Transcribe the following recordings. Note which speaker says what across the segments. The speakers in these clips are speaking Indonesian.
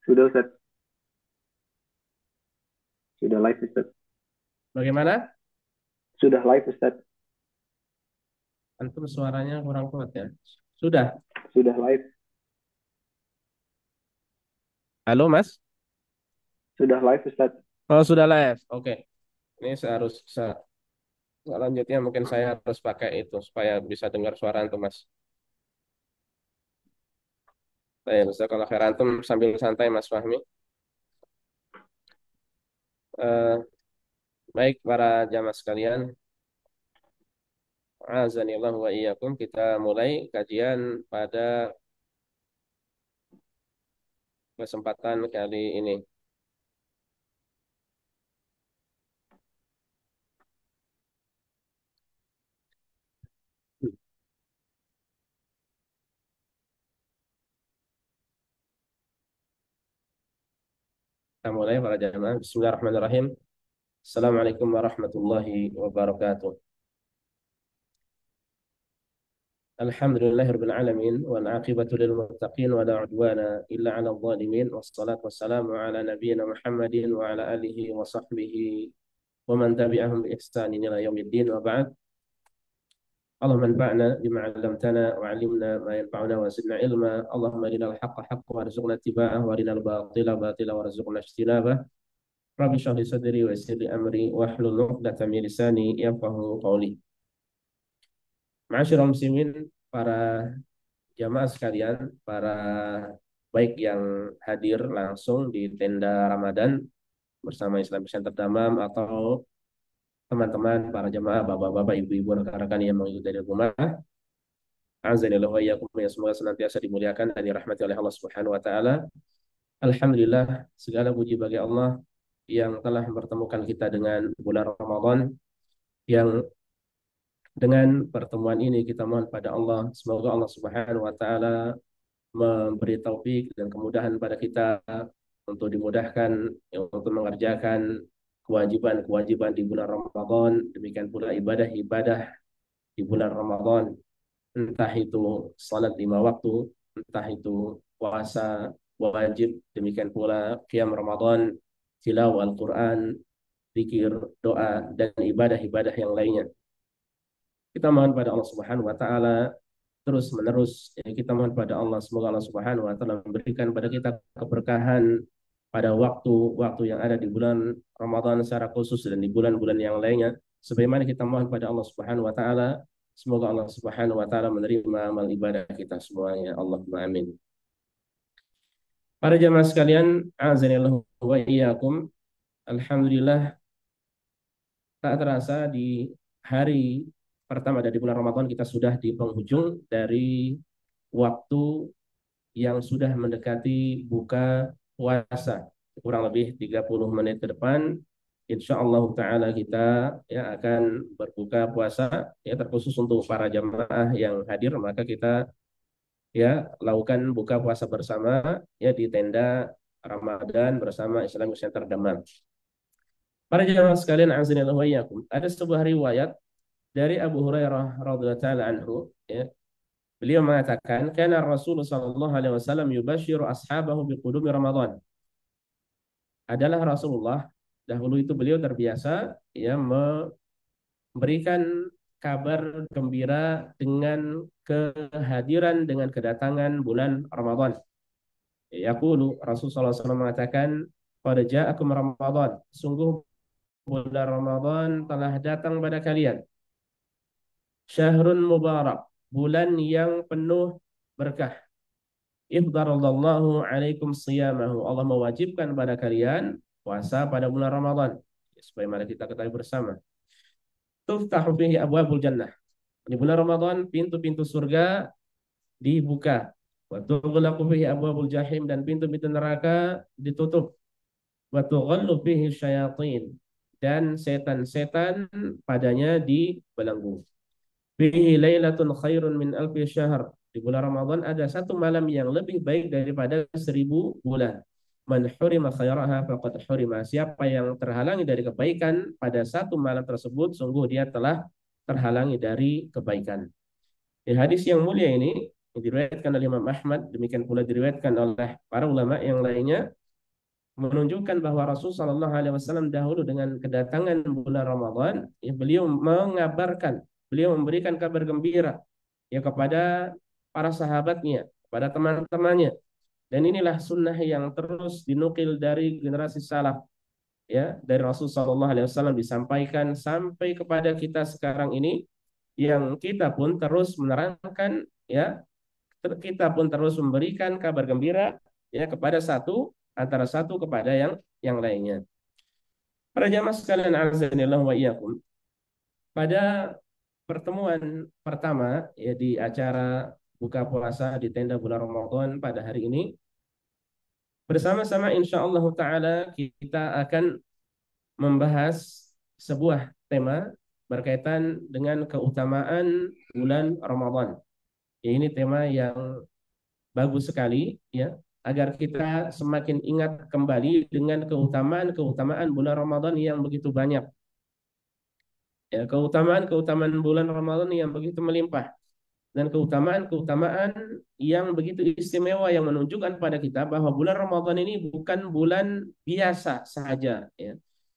Speaker 1: Sudah Ustaz, sudah live Ustaz.
Speaker 2: Bagaimana?
Speaker 1: Sudah live Ustaz,
Speaker 2: Antum suaranya kurang kuat ya. Sudah.
Speaker 1: sudah live,
Speaker 2: Halo, Mas.
Speaker 1: sudah live Ustaz.
Speaker 2: Oh, sudah live. Oke. Ini selanjutnya mungkin saya harus pakai itu supaya bisa dengar suara antum, Mas. Saya bisa kalau khair antum sambil santai, Mas Fahmi. Eh, Baik para jamaah sekalian, azanillah wa iyyakum. Kita mulai kajian pada kesempatan kali ini. Kita mulai para jamaah. Bismillahirrahmanirrahim. Assalamualaikum warahmatullahi wabarakatuh. الحمد لله رب العالمين والعاقبة للمتقين ولا عدوان إلا على الظالمين والصلاة والسلام على نبينا محمد وعلى آله وصحبه ومن تبعهم بإحسان إلى يوم الدين وبعد. اللهم انفعنا بما علمتنا وعلمنا ما ينفعنا وزدنا علما. اللهم أرنا الحق حقا وارزقنا اتباعه وأرنا الباطل باطلا وارزقنا اجتنابه. رب اشرح لي صدري ويسر لي أمري واحلل عقدة من لساني يفقهوا قولي. Ma'asyiral muslimin, para jamaah sekalian, para baik yang hadir langsung di tenda Ramadan bersama Islamic Center Damam atau teman-teman para jamaah, bapak-bapak, ibu-ibu, rekan-rekan yang mengikuti dari rumah. Azanillahu wa iyyakum, yang semoga senantiasa dimuliakan dan dirahmati oleh Allah Subhanahu wa taala. Alhamdulillah, segala puji bagi Allah yang telah mempertemukan kita dengan bulan Ramadan, yang dengan pertemuan ini kita mohon pada Allah semoga Allah Subhanahu wa taala memberi taufik dan kemudahan pada kita untuk dimudahkan untuk mengerjakan kewajiban-kewajiban di bulan Ramadan, demikian pula ibadah-ibadah di bulan Ramadan, entah itu salat 5 waktu, entah itu puasa wajib, demikian pula qiyam Ramadan, tilawah Al-Quran, zikir, doa, dan ibadah-ibadah yang lainnya. Kita mohon pada Allah Subhanahu wa taala terus menerus, ya, kita mohon pada Allah semoga Allah Subhanahu wa taala memberikan pada kita keberkahan pada waktu-waktu yang ada di bulan Ramadan secara khusus dan di bulan-bulan yang lainnya, sebagaimana kita mohon pada Allah Subhanahu wa taala semoga Allah Subhanahu wa taala menerima amal ibadah kita semuanya. Allahumma amin. Para jamaah sekalian, azanillahu wa iyyakum. Alhamdulillah, tak terasa di hari pertama dari bulan Ramadan kita sudah di penghujung dari waktu yang sudah mendekati buka puasa. Kurang lebih 30 menit ke depan, insya Allah Ta'ala kita ya akan berbuka puasa. Ya, terkhusus untuk para jamaah yang hadir, maka kita ya lakukan buka puasa bersama ya di tenda Ramadan bersama Islamic Center Demak. Para jamaah sekalian, azanillahu wa iyyakum. Ada sebuah riwayat dari Abu Hurairah radhiyallahu taala anhu, ya. Beliau mengatakan, "Kana Rasulullah sallallahu alaihi wasallam yubashiru ashabahu biqudumi Ramadan." Adalah Rasulullah dahulu itu beliau terbiasa ya memberikan kabar gembira dengan kehadiran, dengan kedatangan bulan Ramadan. Yaqulu, Rasulullah SAW mengatakan, "Qad ja'akum Ramadan." Sungguh bulan Ramadan telah datang pada kalian. Syahrun mubarak, bulan yang penuh berkah. Ifdaradallahu alaikum siyamahu. Allah mewajibkan pada kalian puasa pada bulan Ramadan. Sebagaimana kita ketahui bersama. Tuftahu fihi abwabul jannah. Di bulan Ramadan pintu-pintu surga dibuka. Wa tughlaqu fihi abwabul jahim, dan pintu-pintu neraka ditutup. Wa tughallu fihi syayatin, dan setan-setan padanya dibelenggu. Fihi lailatun khairun min alfi syahr. Di bulan Ramadan ada satu malam yang lebih baik daripada 1000 bulan. Man hurima khairaha faqad hurima. Siapa yang terhalangi dari kebaikan pada satu malam tersebut, sungguh dia telah terhalangi dari kebaikan. Di hadis yang mulia ini, yang diriwayatkan oleh Imam Ahmad, demikian pula diriwayatkan oleh para ulama yang lainnya, menunjukkan bahwa Rasul Shallallahu Alaihi Wasallam dahulu dengan kedatangan bulan Ramadan, ya, beliau mengabarkan, beliau memberikan kabar gembira ya kepada para sahabatnya, kepada teman-temannya, dan inilah sunnah yang terus dinukil dari generasi salaf ya dari Rasul Shallallahu Alaihi Wasallam disampaikan sampai kepada kita sekarang ini, yang kita pun terus menerangkan ya, kita pun terus memberikan kabar gembira ya kepada satu antara satu kepada yang lainnya. Para jamaah sekalian azanillah wa iyyakum, pada pertemuan pertama ya di acara buka puasa di tenda bulan Ramadan pada hari ini, bersama-sama insyaallah taala kita akan membahas sebuah tema berkaitan dengan keutamaan bulan Ramadan. Ya, ini tema yang bagus sekali ya, agar kita semakin ingat kembali dengan keutamaan-keutamaan bulan Ramadan yang begitu banyak. Ya, keutamaan-keutamaan bulan Ramadan yang begitu melimpah dan keutamaan-keutamaan yang begitu istimewa yang menunjukkan pada kita bahwa bulan Ramadan ini bukan bulan biasa saja ya.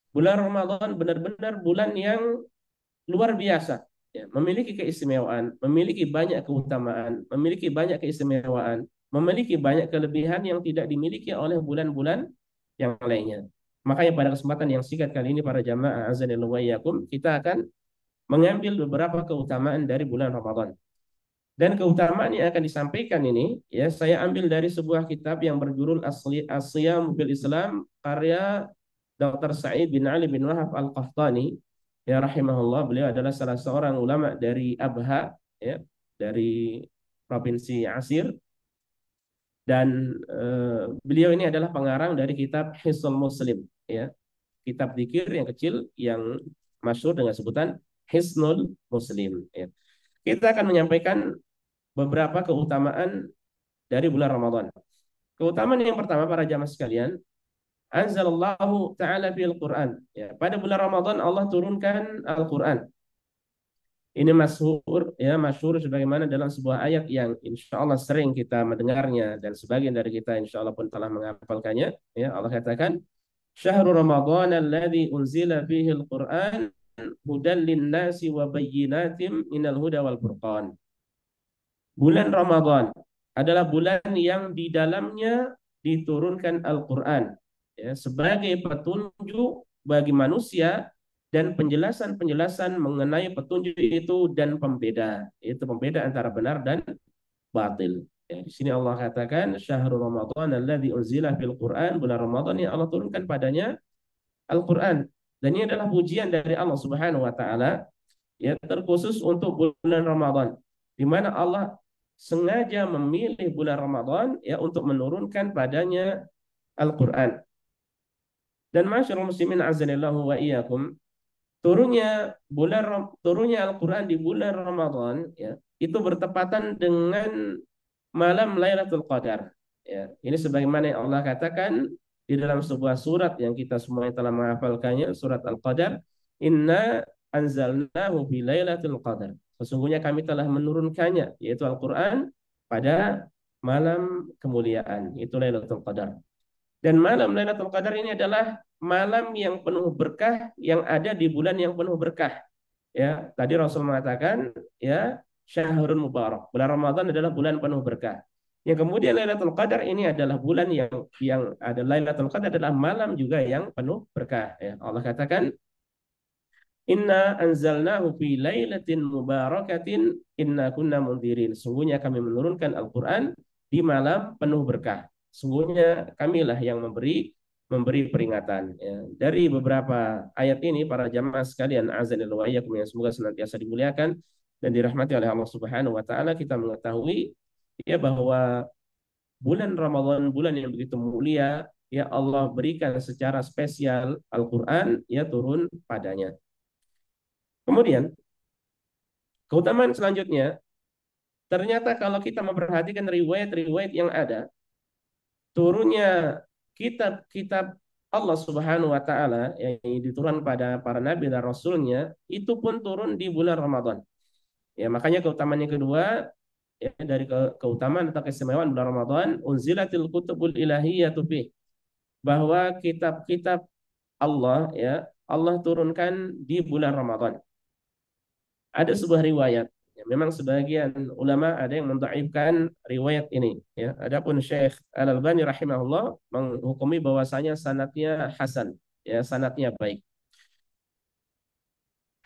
Speaker 2: Bulan Ramadan benar-benar bulan yang luar biasa ya, memiliki keistimewaan, memiliki banyak keutamaan, memiliki banyak keistimewaan, memiliki banyak kelebihan yang tidak dimiliki oleh bulan-bulan yang lainnya. Makanya pada kesempatan yang singkat kali ini para jamaah azanillahu wa iyyakum, kita akan mengambil beberapa keutamaan dari bulan Ramadan. Dan keutamaan yang akan disampaikan ini ya saya ambil dari sebuah kitab yang berjudul As-Shiyam bil Islam karya Dr. Sa'id bin Ali bin Wahab Al-Qahtani ya rahimahullah. Beliau adalah salah seorang ulama dari Abha ya, dari provinsi Asir, dan beliau ini adalah pengarang dari kitab Hisnul Muslim ya, kitab zikir yang kecil yang masyhur dengan sebutan Hisnul Muslim ya. Kita akan menyampaikan beberapa keutamaan dari bulan Ramadan. Keutamaan yang pertama para jamaah sekalian, anzalallahu ta'ala fil Quran. Ya, pada bulan Ramadan Allah turunkan Al-Quran. Ini masyhur ya, masyhur sebagaimana dalam sebuah ayat yang insya Allah sering kita mendengarnya dan sebagian dari kita insya Allah pun telah menghafalkannya. Ya, Allah katakan, Syahrul Ramadan alladzi unzila fihi al-Quran hudan lin-nasi wa bayyinatin minal huda wal furqan. Bulan Ramadan adalah bulan yang di dalamnya diturunkan Al-Quran ya, sebagai petunjuk bagi manusia dan penjelasan-penjelasan mengenai petunjuk itu dan pembeda, itu pembeda antara benar dan batil. Ya, di sini Allah katakan Syahrul Ramadan alladzi unzila fil Quran, bulan Ramadan yang Allah turunkan padanya Al-Quran. Dan ini adalah pujian dari Allah Subhanahu wa taala ya, terkhusus untuk bulan Ramadan, di mana Allah sengaja memilih bulan Ramadan ya untuk menurunkan padanya Al-Quran. Dan masyarul muslimin azanillahu wa iyyakum, turunnya Al-Quran di bulan Ramadan ya, itu bertepatan dengan malam Lailatul Qadar. Ya, ini sebagaimana yang Allah katakan di dalam sebuah surat yang kita semuanya telah menghafalkannya, surat Al-Qadar, Inna anzalnahu fi Lailatul Qadar. Sesungguhnya kami telah menurunkannya, yaitu Al-Quran, pada malam kemuliaan, itu Lailatul Qadar. Dan malam Lailatul Qadar ini adalah malam yang penuh berkah, yang ada di bulan yang penuh berkah. Ya, tadi Rasul mengatakan, ya, Syahrul Mubarak. Bulan Ramadan adalah bulan penuh berkah. Yang kemudian Lailatul Qadar ini adalah bulan yang ada Lailatul Qadar adalah malam juga yang penuh berkah. Ya, Allah katakan, Inna anzalnahu fi lailatin mubarakatin inna kunna mundirin. Sungguhnya kami menurunkan Al-Quran di malam penuh berkah. Sungguhnya kamilah yang memberi peringatan. Ya. Dari beberapa ayat ini para jamaah sekalian azanillahu wa iyyakum yang semoga senantiasa dimuliakan dan dirahmati oleh Allah Subhanahu wa taala, kita mengetahui ya bahwa bulan Ramadan bulan yang begitu mulia, ya Allah berikan secara spesial Al-Quran ya turun padanya. Kemudian, keutamaan selanjutnya, ternyata kalau kita memperhatikan riwayat-riwayat yang ada, turunnya kitab-kitab Allah Subhanahu wa taala yang diturunkan pada para nabi dan rasulnya itu pun turun di bulan Ramadan. Ya, makanya keutamaan yang kedua, ya, dari keutamaan atau keistimewaan bulan Ramadan, unzilatil kutubul ilahiyatu fi, bahwa kitab-kitab Allah, ya, Allah turunkan di bulan Ramadan. Ada sebuah riwayat, ya, memang sebagian ulama ada yang mendhaifkan riwayat ini, ya. Adapun Syekh Al-Albani rahimahullah menghukumi bahwasanya sanadnya hasan, ya, sanadnya baik.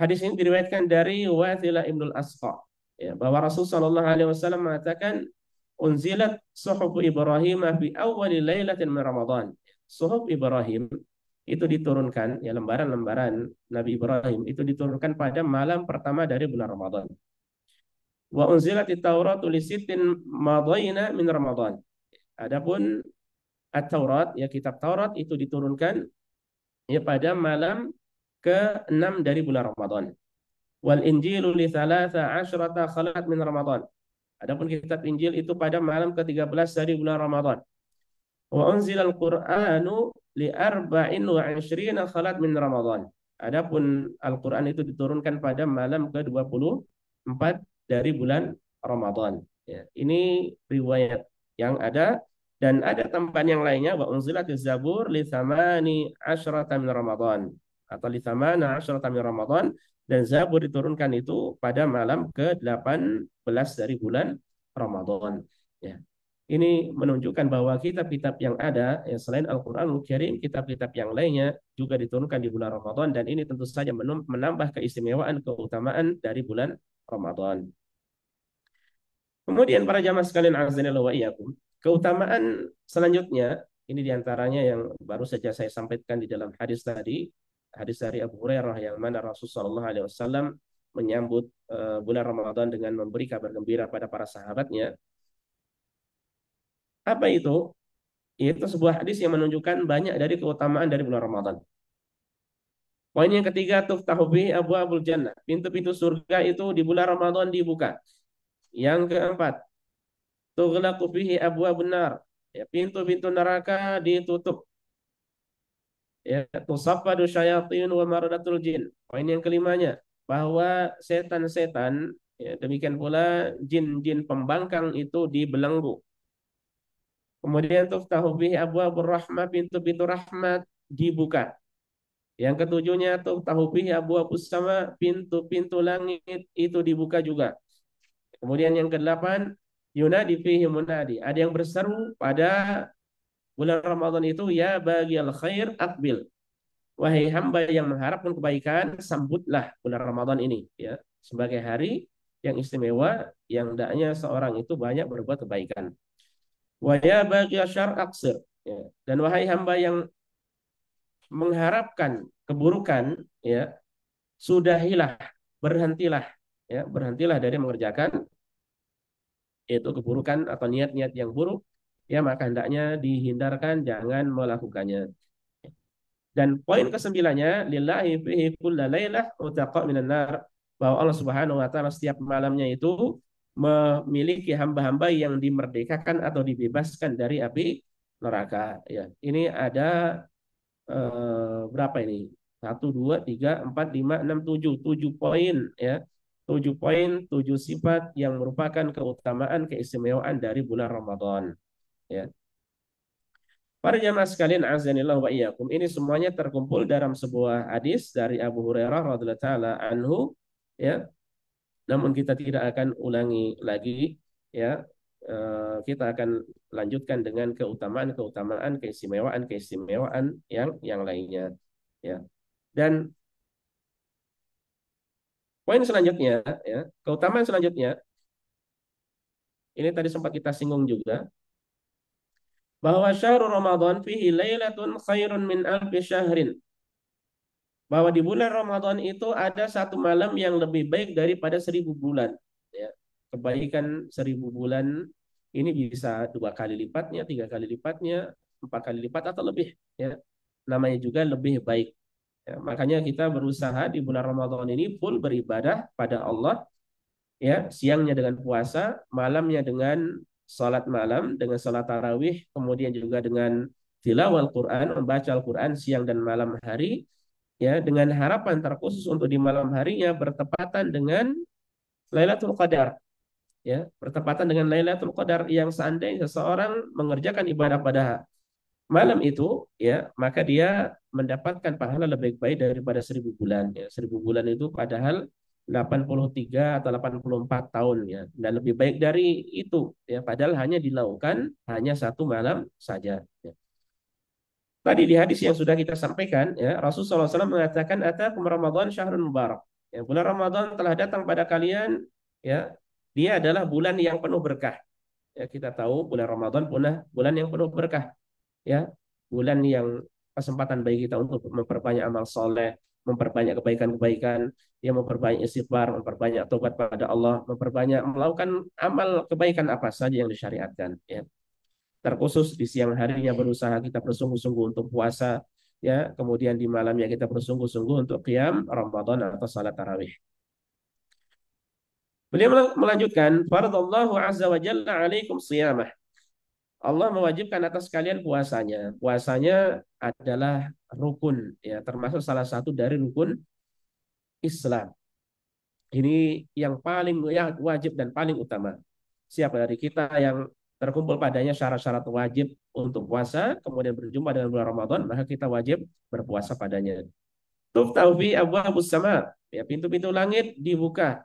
Speaker 2: Hadis ini diriwayatkan dari Wathilah Ibnul Asqa, ya, bahwa Rasul Shallallahu Alaihi Wasallam mengatakan, unzilat suhuf Ibrahim fi awwali lailatin min Ramadan. Suhuf Ibrahim itu diturunkan, ya, lembaran-lembaran Nabi Ibrahim itu diturunkan pada malam pertama dari bulan Ramadan. Wa unzilat Taurat li sittin madayna min Ramadan. Adapun At-Taurat, ya, kitab Taurat itu diturunkan, ya, pada malam ke-6 dari bulan Ramadan. Wal Injilu li thalatha asyrata khalat min Ramadan. Adapun kitab Injil itu pada malam ke-13 dari bulan Ramadan. Wa unzilal Qur'anu li arba'in wa ishrina khalat min Ramadan. Adapun Al-Qur'an itu diturunkan pada malam ke-24 dari bulan Ramadan. Ya, ini riwayat yang ada, dan ada tambahan yang lainnya, wa unzilatiz Zabur li thamani asyrata min Ramadan, atau li thamana asyrata min Ramadan, dan Zabur diturunkan itu pada malam ke-18 dari bulan Ramadan. Ya. Ini menunjukkan bahwa kitab-kitab yang ada, ya, selain Al-Quranul Karim, kitab-kitab yang lainnya juga diturunkan di bulan Ramadan, dan ini tentu saja menambah keistimewaan, keutamaan dari bulan Ramadan. Kemudian para jamaah sekalian azanillahu wa iyyakum, keutamaan selanjutnya ini diantaranya yang baru saja saya sampaikan di dalam hadis tadi, hadis dari Abu Hurairah yang mana Rasulullah SAW menyambut bulan Ramadan dengan memberi kabar gembira pada para sahabatnya. Apa itu? Itu sebuah hadis yang menunjukkan banyak dari keutamaan dari bulan Ramadan. Poin yang ketiga, tuftahu bihi abwaabul jannah. Pintu-pintu surga itu di bulan Ramadan dibuka. Yang keempat, tughlaqu fihi abwaabun nar. Ya, pintu-pintu neraka ditutup. Ya, tusaffadu syayatin wa maradatul jin. Poin yang kelimanya, bahwa setan-setan, ya, demikian pula jin-jin pembangkang itu dibelenggu. Kemudian tuftahu bihi abwaabur rahmah, pintu-pintu rahmat dibuka. Yang ketujuhnya tuftahu bihi abwaabus sama, pintu-pintu langit itu dibuka juga. Kemudian yang kedelapan, yunadi fihi munadi, ada yang berseru pada bulan Ramadan itu, ya bagiyal khair aqbil. Wahai hamba yang mengharapkan kebaikan, sambutlah bulan Ramadan ini, ya, sebagai hari yang istimewa yang hendaknya seorang itu banyak berbuat kebaikan. Wa ya bagiyal syarr aqsir, ya. Dan wahai hamba yang mengharapkan keburukan, ya, sudahilah, berhentilah, ya, berhentilah dari mengerjakan itu keburukan atau niat-niat yang buruk, ya, maka hendaknya dihindarkan, jangan melakukannya. Dan poin kesembilannya, lillahi fihi kulla lailah utaqa minan nar, bahwa Allah Subhanahu wa taala setiap malamnya itu memiliki hamba-hamba yang dimerdekakan atau dibebaskan dari api neraka, ya. Ini ada berapa ini? 1, 2, 3, 4, 5, 6, 7 poin, ya. 7 poin, 7 sifat yang merupakan keutamaan, keistimewaan dari bulan Ramadan, ya. Para jamaah sekalian azanillah wa iyyakum, ini semuanya terkumpul dalam sebuah hadis dari Abu Hurairah radhiyallahu taala anhu, ya. Namun kita tidak akan ulangi lagi, ya. Kita akan lanjutkan dengan keutamaan-keutamaan, keistimewaan-keistimewaan yang lainnya, ya. Dan poin selanjutnya, ya, keutamaan selanjutnya, ini tadi sempat kita singgung juga, bahwa syahrul Ramadan fihi lailatun khairun min alfi syahrin, bahwa di bulan Ramadan itu ada satu malam yang lebih baik daripada 1.000 bulan, ya. Kebaikan 1.000 bulan ini bisa 2 kali lipatnya, 3 kali lipatnya, 4 kali lipat atau lebih, ya. Namanya juga lebih baik, ya. Makanya kita berusaha di bulan Ramadan ini full beribadah pada Allah, ya, siangnya dengan puasa, malamnya dengan salat malam, dengan salat tarawih, kemudian juga dengan tilawah Al-Quran, membaca Al-Quran siang dan malam hari, ya, dengan harapan terkhusus untuk di malam harinya bertepatan dengan Lailatul Qadar, ya, bertepatan dengan Lailatul Qadar, yang seandainya seseorang mengerjakan ibadah pada malam itu, ya, maka dia mendapatkan pahala lebih baik daripada 1.000 bulan. Ya. 1.000 bulan itu padahal 83 atau 84 tahun, ya, dan lebih baik dari itu, ya, padahal hanya dilakukan hanya satu malam saja. Ya. Tadi di hadis yang sudah kita sampaikan, ya, Rasulullah SAW mengatakan, "Atakum Ramadan syahrun mubarak." Ya, bulan Ramadan telah datang pada kalian, ya, dia adalah bulan yang penuh berkah. Ya, kita tahu bulan Ramadan bulan yang penuh berkah, ya, bulan yang kesempatan bagi kita untuk memperbanyak amal soleh, memperbanyak kebaikan-kebaikan, ya, memperbanyak istighfar, memperbanyak tobat pada Allah, memperbanyak melakukan amal kebaikan apa saja yang disyariatkan, ya. Terkhusus di siang harinya berusaha kita bersungguh-sungguh untuk puasa, ya, kemudian di malamnya kita bersungguh-sungguh untuk qiyam Ramadan atau salat tarawih. Beliau melanjutkan, faradallahu azza wa jalla alaikum siyamah. Allah mewajibkan atas kalian puasanya. Puasanya adalah rukun, ya, termasuk salah satu dari rukun Islam. Ini yang paling, ya, wajib dan paling utama. Siapa dari kita yang terkumpul padanya syarat-syarat wajib untuk puasa, kemudian berjumpa dengan bulan Ramadan, maka kita wajib berpuasa padanya. Tuftahu fi abwabus sama, ya, pintu-pintu langit dibuka,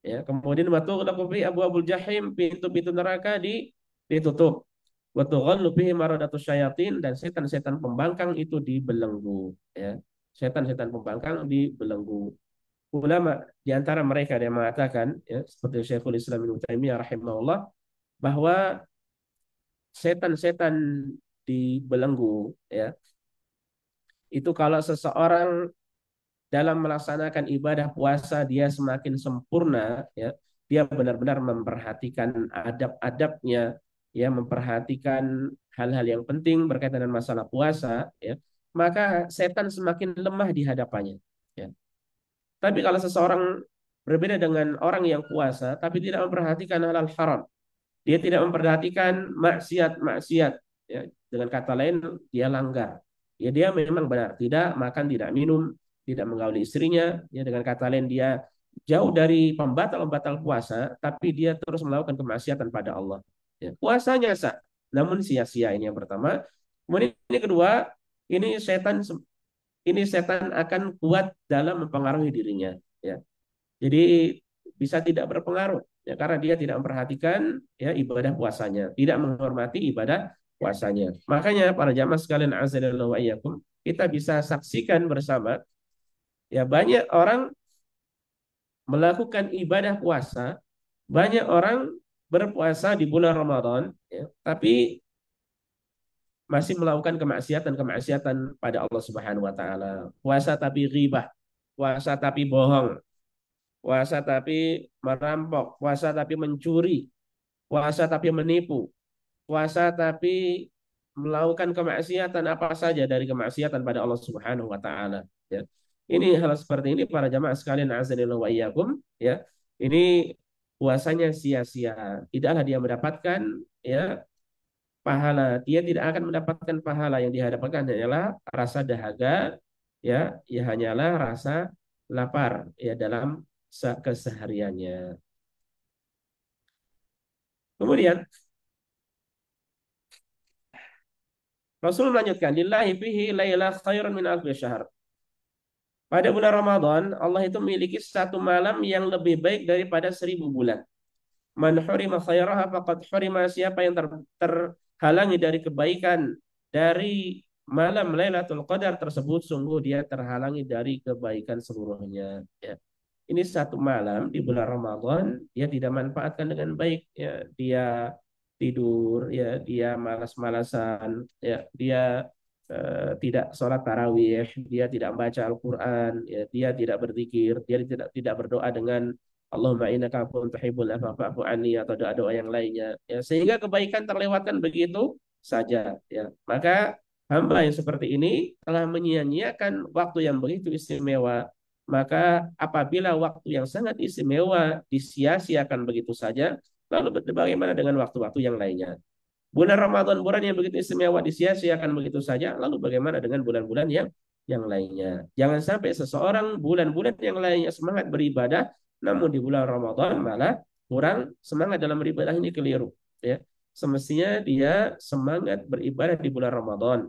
Speaker 2: ya, kemudian watughlaqu fi abwabul jahim, pintu-pintu neraka ditutup. Wa tughallu fihi maradatus syayatin, dan setan-setan pembangkang itu dibelenggu, ya. Setan-setan pembangkang dibelenggu. Ulama di antara mereka yang mengatakan, ya, seperti Syekhul Islam Ibnu Taimiyah rahimahullah, bahwa setan-setan dibelenggu, ya, itu kalau seseorang dalam melaksanakan ibadah puasa dia semakin sempurna, ya, dia benar-benar memperhatikan adab-adabnya, ya, memperhatikan hal-hal yang penting berkaitan dengan masalah puasa, ya, maka setan semakin lemah di hadapannya, ya. Tapi kalau seseorang berbeda dengan orang yang puasa tapi tidak memperhatikan halal haram, dia tidak memperhatikan maksiat-maksiat, ya, dengan kata lain dia langgar. Ya, dia memang benar tidak makan, tidak minum, tidak menggauli istrinya. Ya, dengan kata lain dia jauh dari pembatal-pembatal puasa, tapi dia terus melakukan kemaksiatan pada Allah. Ya, puasanya sah, namun sia-sia, ini yang pertama. Kemudian ini kedua, ini setan akan kuat dalam mempengaruhi dirinya. Ya, jadi bisa tidak berpengaruh, ya, karena dia tidak memperhatikan, ya, ibadah puasanya, tidak menghormati ibadah puasanya. Makanya para jamaah sekalian azanillahu wa iyyakum, kita bisa saksikan bersama, ya, banyak orang melakukan ibadah puasa, banyak orang berpuasa di bulan Ramadan, ya, tapi masih melakukan kemaksiatan-kemaksiatan pada Allah Subhanahu wa taala. Puasa tapi ghibah, puasa tapi bohong, puasa tapi merampok, puasa tapi mencuri, puasa tapi menipu, puasa tapi melakukan kemaksiatan apa saja dari kemaksiatan pada Allah Subhanahu wa taala, ya. Ini hal seperti ini para jamaah sekalian azanillahu wa iyyakum, ya. Ini puasanya sia-sia. Tidaklah dia mendapatkan, ya, pahala. Dia tidak akan mendapatkan pahala, yang dihadapkan hanyalah rasa dahaga, ya, ya, hanyalah rasa lapar, ya, dalam kesehariannya. Kemudian Rasul melanjutkan, lillahi fihi lailah khairun min alfi syahr. Pada bulan Ramadan, Allah itu memiliki satu malam yang lebih baik daripada 1.000 bulan. Man hurima khairaha faqad hurima, siapa yang terhalangi dari kebaikan dari malam Lailatul Qadar tersebut, sungguh dia terhalangi dari kebaikan seluruhnya, ya. Ini satu malam di bulan Ramadan dia tidak manfaatkan dengan baik, ya, dia tidur, ya, dia malas-malasan, ya, dia tidak sholat tarawih, dia tidak membaca Al-Quran, ya, dia tidak berzikir, dia tidak berdoa dengan Allahumma innaka afuwwun tuhibbul afwa fa'fu anni, atau doa-doa yang lainnya, ya, sehingga kebaikan terlewatkan begitu saja, ya. Maka hamba yang seperti ini telah menyia-nyiakan waktu yang begitu istimewa. Maka apabila waktu yang sangat istimewa disia-siakan begitu saja, lalu bagaimana dengan waktu-waktu yang lainnya? Bulan Ramadan, bulan yang begitu istimewa, disia-siakan begitu saja, lalu bagaimana dengan bulan-bulan yang lainnya? Jangan sampai seseorang bulan-bulan yang lainnya semangat beribadah, namun di bulan Ramadan malah kurang semangat dalam beribadah ini keliru. Ya, semestinya dia semangat beribadah di bulan Ramadan.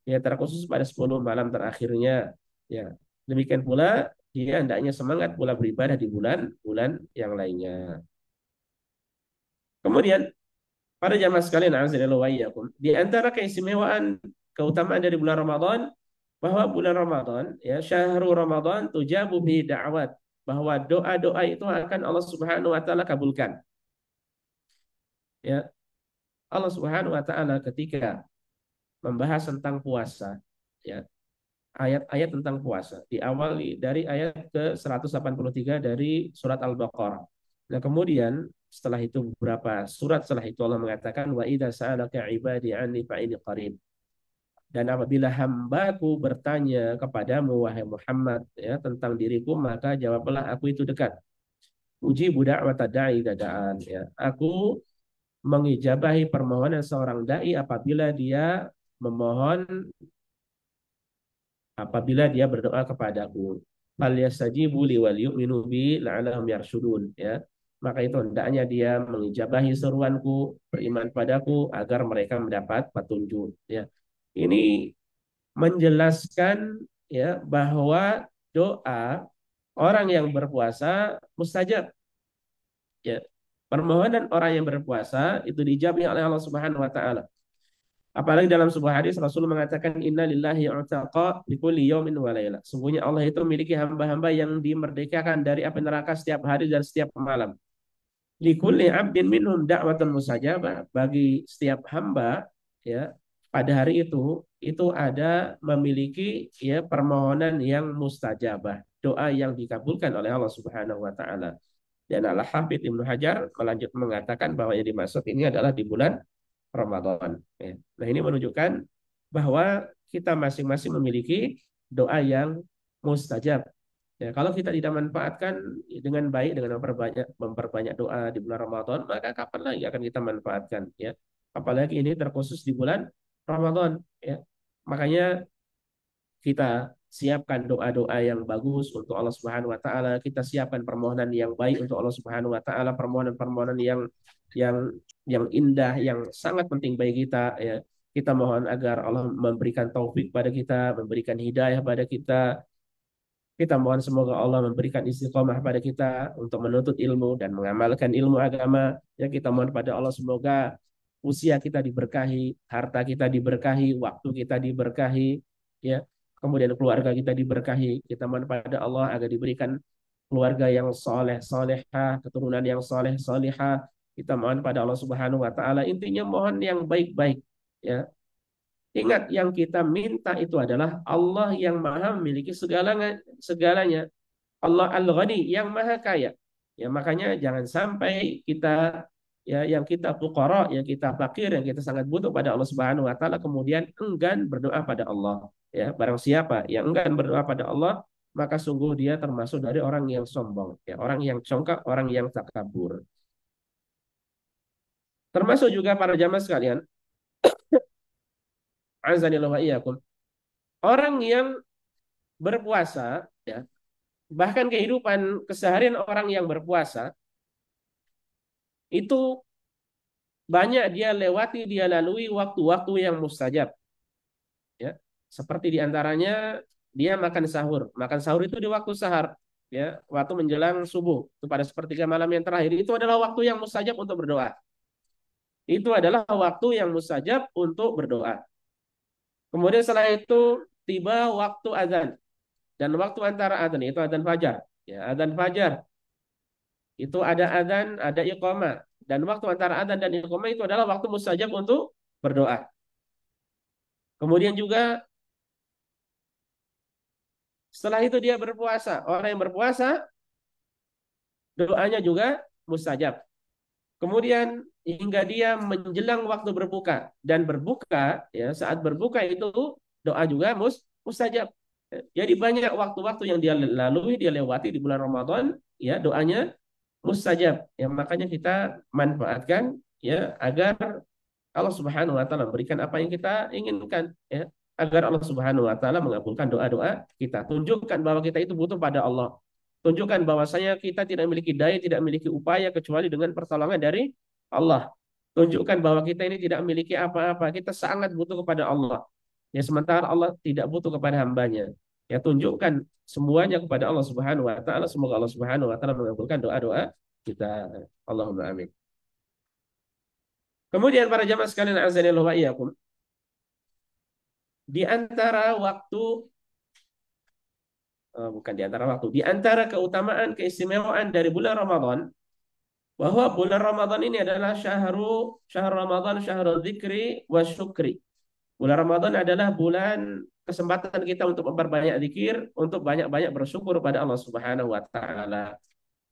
Speaker 2: Ya, terkhusus pada 10 malam terakhirnya. Ya, demikian pula dia hendaknya semangat pula beribadah di bulan-bulan yang lainnya. Kemudian para jamaah sekalian, azza wa iyyakum, di antara keistimewaan keutamaan dari bulan Ramadan bahwa bulan Ramadan ya syahrul Ramadan tujabu bi da'wat, bahwa doa-doa itu akan Allah Subhanahu wa taala kabulkan. Ya, Allah Subhanahu wa taala ketika membahas tentang puasa, ya, ayat-ayat tentang puasa diawali dari ayat ke 183 dari surat Al-Baqarah. Nah, kemudian setelah itu beberapa surat setelah itu Allah mengatakan wa idza sa'alaka ibadi anni fa inni qarib. Dan apabila hambaku bertanya kepadamu wahai Muhammad ya tentang diriku, maka jawablah aku itu dekat. Uji budak mata da'i dadaan ya. Aku mengijabahi permohonan seorang dai apabila dia berdoa kepadaku. Fal yastajibu li wal yu'minu bi la'allahum yarshudun ya. Maka itu hendaknya dia mengijabahi seruanku, beriman padaku agar mereka mendapat petunjuk ya. Ini menjelaskan ya bahwa doa orang yang berpuasa mustajab ya. Permohonan orang yang berpuasa itu dijawab oleh Allah Subhanahu wa taala. Apalagi dalam sebuah hadis Rasul mengatakan inna lillahi u'taqa bi kulli yaumin wa lailah. Sungguhnya Allah itu memiliki hamba-hamba yang dimerdekakan dari api neraka setiap hari dan setiap malam. Li kulli 'abdin minhum da'watun mustajabah. Bagi setiap hamba ya pada hari itu ada memiliki ya permohonan yang mustajabah, doa yang dikabulkan oleh Allah Subhanahu wa taala. Dan Al-Hafidz Ibnu Hajar melanjut mengatakan bahwa yang dimaksud ini adalah di bulan Ramadan. Ya. Nah, ini menunjukkan bahwa kita masing-masing memiliki doa yang mustajab. Ya, kalau kita tidak manfaatkan dengan baik dengan memperbanyak doa di bulan Ramadan, maka kapan lagi akan kita manfaatkan ya? Apalagi ini terkhusus di bulan Ramadan ya. Makanya kita siapkan doa-doa yang bagus untuk Allah Subhanahu wa taala, kita siapkan permohonan yang baik untuk Allah Subhanahu wa taala, permohonan-permohonan yang yang indah, yang sangat penting bagi kita ya. Kita mohon agar Allah memberikan taufik pada kita, memberikan hidayah pada kita. Kita mohon semoga Allah memberikan istiqomah pada kita untuk menuntut ilmu dan mengamalkan ilmu agama. Ya, kita mohon pada Allah semoga usia kita diberkahi, harta kita diberkahi, waktu kita diberkahi, ya. Kemudian keluarga kita diberkahi. Kita mohon pada Allah agar diberikan keluarga yang soleh, solehah, keturunan yang soleh, solehah. Kita mohon pada Allah Subhanahu wa taala. Intinya mohon yang baik-baik, ya. Ingat yang kita minta itu adalah Allah yang maha memiliki segalanya, segalanya. Allah Al-Ghani yang maha kaya. Ya makanya jangan sampai kita ya yang kita fuqara, yang kita fakir, yang kita sangat butuh pada Allah Subhanahu wa taala kemudian enggan berdoa pada Allah. Ya, barang siapa yang enggan berdoa pada Allah, maka sungguh dia termasuk dari orang yang sombong, ya, orang yang congkak, orang yang takabur. Termasuk juga para jamaah sekalian, azanillahu wa iyyakum, orang yang berpuasa ya, bahkan kehidupan keseharian orang yang berpuasa itu banyak dia lewati, dia lalui waktu-waktu yang mustajab. Ya, seperti diantaranya dia makan sahur. Makan sahur itu di waktu sahar, ya, waktu menjelang subuh. Itu pada sepertiga malam yang terakhir. Itu adalah waktu yang mustajab untuk berdoa. Itu adalah waktu yang mustajab untuk berdoa. Kemudian setelah itu tiba waktu azan. Dan waktu antara azan itu azan fajar. Ya, azan fajar itu ada azan, ada iqamah. Dan waktu antara azan dan iqamah itu adalah waktu mustajab untuk berdoa. Kemudian juga setelah itu dia berpuasa. Orang yang berpuasa doanya juga mustajab. Kemudian hingga dia menjelang waktu berbuka dan berbuka ya saat berbuka itu doa juga mustajab. Jadi banyak waktu-waktu yang dia lalui, dia lewati di bulan Ramadan ya doanya mustajab. Ya makanya kita manfaatkan ya agar Allah Subhanahu wa taala memberikan apa yang kita inginkan ya agar Allah Subhanahu wa taala mengabulkan doa-doa kita. Tunjukkan bahwa kita itu butuh pada Allah. Tunjukkan bahwasanya kita tidak memiliki daya, tidak memiliki upaya kecuali dengan pertolongan dari Allah. Tunjukkan bahwa kita ini tidak memiliki apa-apa. Kita sangat butuh kepada Allah. Ya sementara Allah tidak butuh kepada hambanya. Ya tunjukkan semuanya kepada Allah Subhanahu wa taala. Semoga Allah Subhanahu wa taala mengabulkan doa-doa kita. Allahumma amin. Kemudian para jamaah sekalian azanillahu wa iyyakum, di antara waktu bukan di antara waktu, di antara keutamaan keistimewaan dari bulan Ramadan, bahwa bulan Ramadan ini adalah syahr Ramadan syahrul dzikri wa syukri. Bulan Ramadan adalah bulan kesempatan kita untuk memperbanyak zikir, untuk banyak-banyak bersyukur pada Allah Subhanahu wa taala.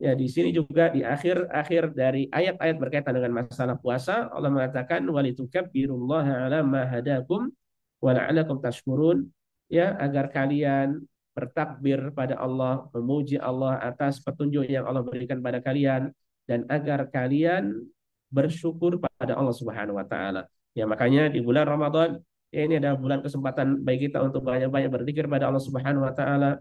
Speaker 2: Ya, di sini juga di akhir-akhir dari ayat-ayat berkaitan dengan masalah puasa, Allah mengatakan walitukabbirullaha ala ma hadakum wa la'allakum tashkurun. Ya, agar kalian bertakbir pada Allah, memuji Allah atas petunjuk yang Allah berikan pada kalian dan agar kalian bersyukur pada Allah Subhanahu wa taala. Ya, makanya di bulan Ramadan ya, ini adalah bulan kesempatan bagi kita untuk banyak-banyak berzikir pada Allah Subhanahu wa taala.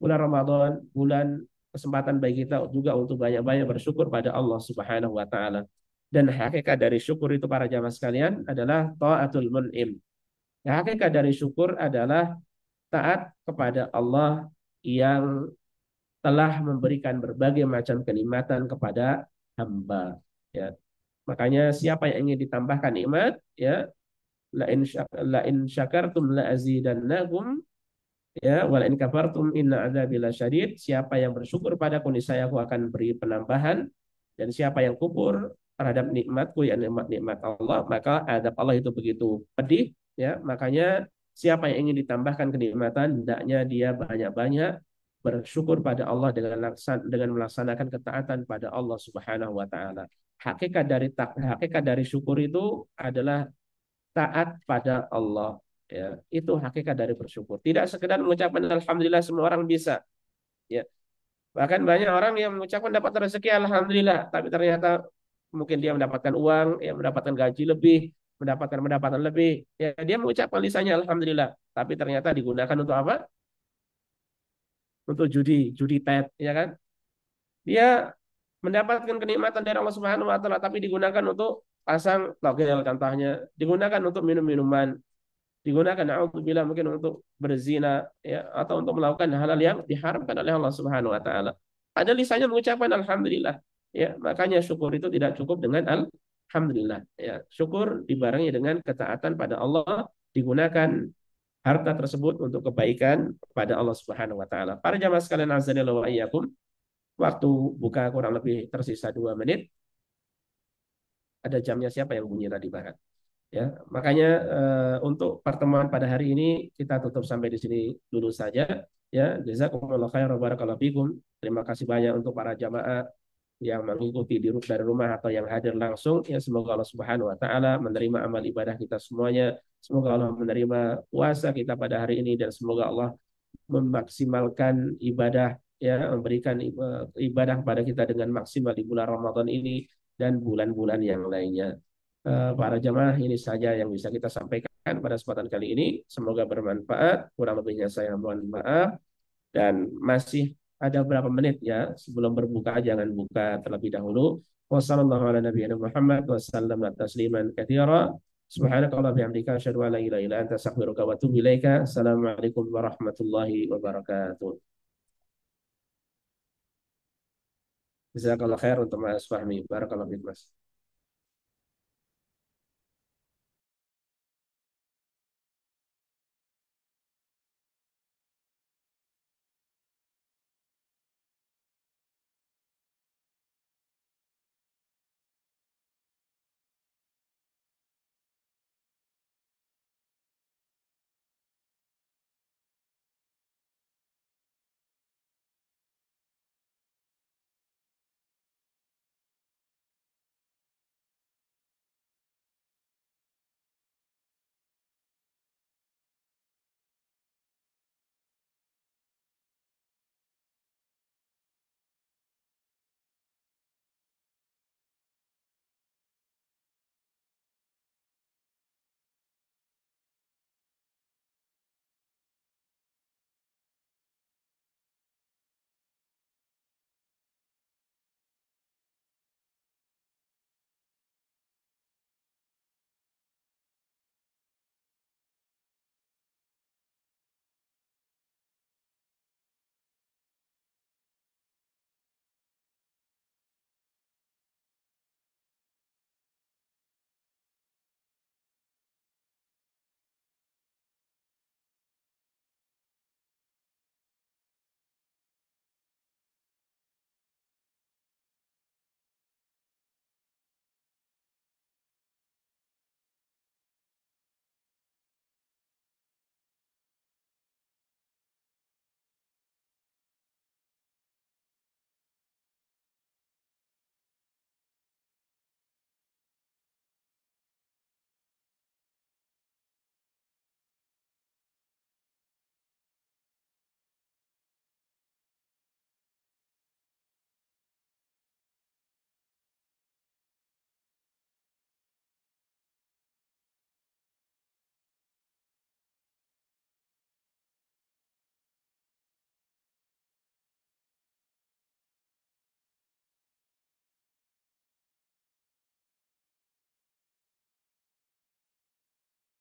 Speaker 2: Bulan Ramadan, bulan kesempatan bagi kita juga untuk banyak-banyak bersyukur pada Allah Subhanahu wa taala. Dan hakikat dari syukur itu para jamaah sekalian adalah taatul mun'im. Ya, hakikat dari syukur adalah taat kepada Allah yang telah memberikan berbagai macam kenikmatan kepada hamba. Ya. Makanya siapa yang ingin ditambahkan nikmat, ya, la in syakartum la azidannakum. Ya, wala in kafartum inna adzabi lasyadid. Siapa yang bersyukur padaku niscaya aku akan beri penambahan, dan siapa yang kufur terhadap nikmatku ya nikmat-nikmat Allah, maka adab Allah itu begitu pedih, ya. Makanya siapa yang ingin ditambahkan kenikmatan hendaknya dia banyak-banyak bersyukur pada Allah dengan melaksanakan ketaatan pada Allah Subhanahu wa taala. Hakikat dari syukur itu adalah taat pada Allah. Ya, itu hakikat dari bersyukur. Tidak sekedar mengucapkan alhamdulillah semua orang bisa. Ya, bahkan banyak orang yang mengucapkan dapat rezeki alhamdulillah, tapi ternyata mungkin dia mendapatkan uang, ya mendapatkan gaji lebih, mendapatkan pendapatan lebih. Ya, dia mengucapkan lisannya alhamdulillah, tapi ternyata digunakan untuk apa? Untuk judi, judi tet, ya kan? Dia mendapatkan kenikmatan dari Allah Subhanahu wa taala tapi digunakan untuk pasang togel contohnya, digunakan untuk minum-minuman, digunakan naudzubillah mungkin untuk berzina ya atau untuk melakukan hal-hal yang diharamkan oleh Allah Subhanahu wa taala. Ada lisannya mengucapkan alhamdulillah. Ya, makanya syukur itu tidak cukup dengan alhamdulillah. Ya, syukur dibarengi dengan ketaatan pada Allah, digunakan harta tersebut untuk kebaikan pada Allah Subhanahu wa taala. Para jamaah sekalian azanillahu wa iyyakum, waktu buka kurang lebih tersisa 2 menit. Ada jamnya siapa yang bunyi tadi Barat? Ya, makanya untuk pertemuan pada hari ini kita tutup sampai di sini dulu saja. Ya, jazakumullah khairan barakallahu fikum. Terima kasih banyak untuk para jamaah yang mengikuti dari rumah atau yang hadir langsung. Ya, semoga Allah Subhanahu wa taala menerima amal ibadah kita semuanya. Semoga Allah menerima puasa kita pada hari ini dan semoga Allah memaksimalkan ibadah, ya, memberikan ibadah kepada kita dengan maksimal di bulan Ramadan ini dan bulan-bulan yang lainnya. Para jamaah, ini saja yang bisa kita sampaikan pada kesempatan kali ini. Semoga bermanfaat. Kurang lebihnya saya mohon maaf. Dan masih ada berapa menit ya sebelum berbuka, jangan buka terlebih dahulu. Wassalamualaikum warahmatullahi wabarakatuh. Jazakallah khair untuk Mas Fahmi. Barakallahu fiik, Mas.